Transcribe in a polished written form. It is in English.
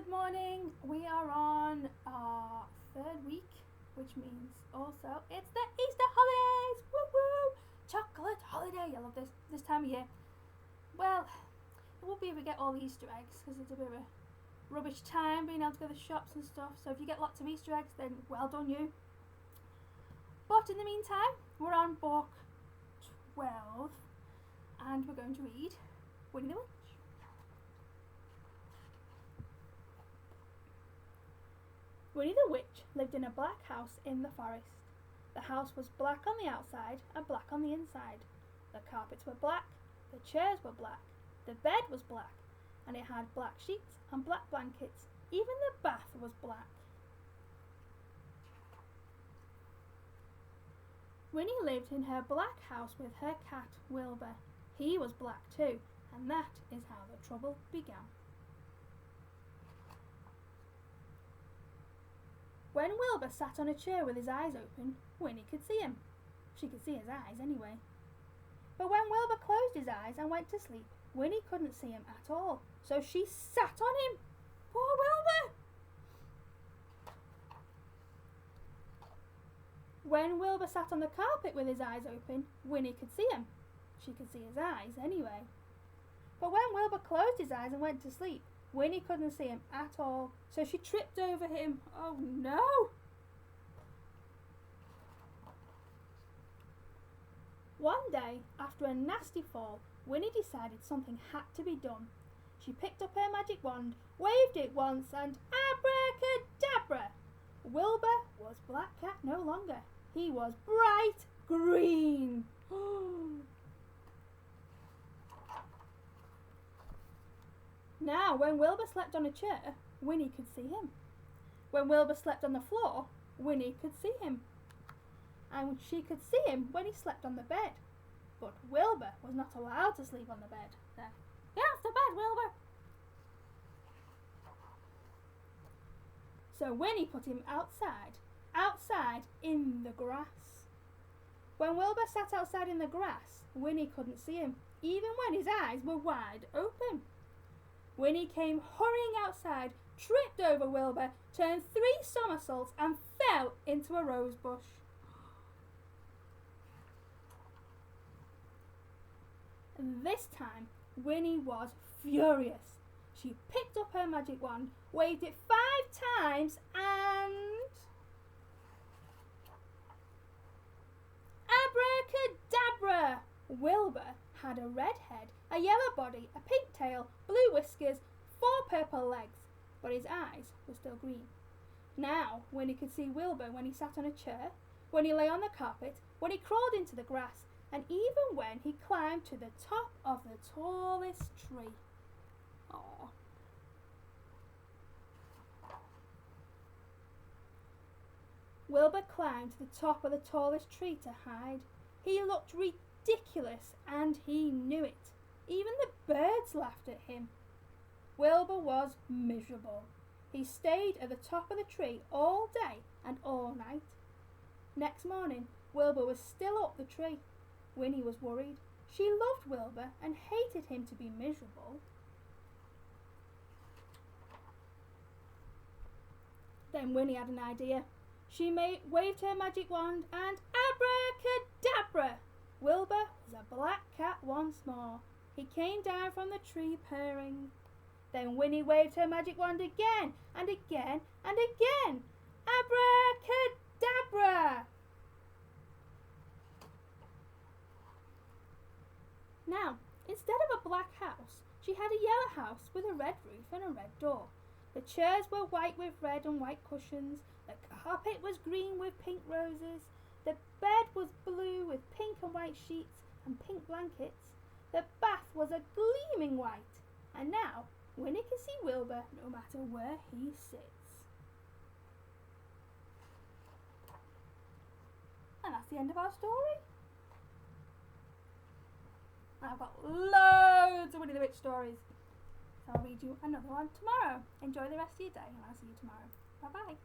Good morning. We are on our third week, which means also it's the Easter holidays. Woo woo! Chocolate holiday. I love this time of year. Well, it would be if we get all the Easter eggs because it's a bit of a rubbish time being able to go to the shops and stuff. So if you get lots of Easter eggs, then well done you. But in the meantime, we're on book 12 and we're going to read Winnie the Witch. Winnie the Witch lived in a black house in the forest. The house was black on the outside and black on the inside. The carpets were black, the chairs were black, the bed was black, and it had black sheets and black blankets. Even the bath was black. Winnie lived in her black house with her cat Wilbur. He was black too, and that is how the trouble began. When Wilbur sat on a chair with his eyes open, Winnie could see him. She could see his eyes anyway. But when Wilbur closed his eyes and went to sleep, Winnie couldn't see him at all, so she sat on him. Poor Wilbur! When Wilbur sat on the carpet with his eyes open, Winnie could see him. She could see his eyes anyway. But when Wilbur closed his eyes and went to sleep, Winnie couldn't see him at all, so she tripped over him. Oh no! One day, after a nasty fall, Winnie decided something had to be done. She picked up her magic wand, waved it once, and abracadabra! Wilbur was Black Cat no longer. He was bright green. Now, when Wilbur slept on a chair, Winnie could see him. When Wilbur slept on the floor, Winnie could see him. And she could see him when he slept on the bed. But Wilbur was not allowed to sleep on the bed. There. Get off the bed, Wilbur! So Winnie put him outside in the grass. When Wilbur sat outside in the grass, Winnie couldn't see him, even when his eyes were wide open. Winnie came hurrying outside, tripped over Wilbur, turned 3 somersaults and fell into a rose bush. This time, Winnie was furious. She picked up her magic wand, waved it 5 times and... abracadabra! Wilbur had a red head, a yellow body, a pink tail, blue whiskers, 4 purple legs, but his eyes were still green. Now Winnie could see Wilbur when he sat on a chair, when he lay on the carpet, when he crawled into the grass, and even when he climbed to the top of the tallest tree. Aww. Wilbur climbed to the top of the tallest tree to hide. He looked ridiculous and he knew it. Even the birds laughed at him. Wilbur was miserable. He stayed at the top of the tree all day and all night. Next morning, Wilbur was still up the tree. Winnie was worried. She loved Wilbur and hated him to be miserable. Then Winnie had an idea. She waved her magic wand and abracadabra! Wilbur was a black cat once more. He came down from the tree purring. Then Winnie waved her magic wand again and again and again. Abracadabra! Now, instead of a black house, she had a yellow house with a red roof and a red door. The chairs were white with red and white cushions. The carpet was green with pink roses. The bed was blue with pink and white sheets and pink blankets. The bath was a gleaming white. And now, Winnie can see Wilbur no matter where he sits. And that's the end of our story. I've got loads of Winnie the Witch stories. So I'll read you another one tomorrow. Enjoy the rest of your day and I'll see you tomorrow. Bye bye.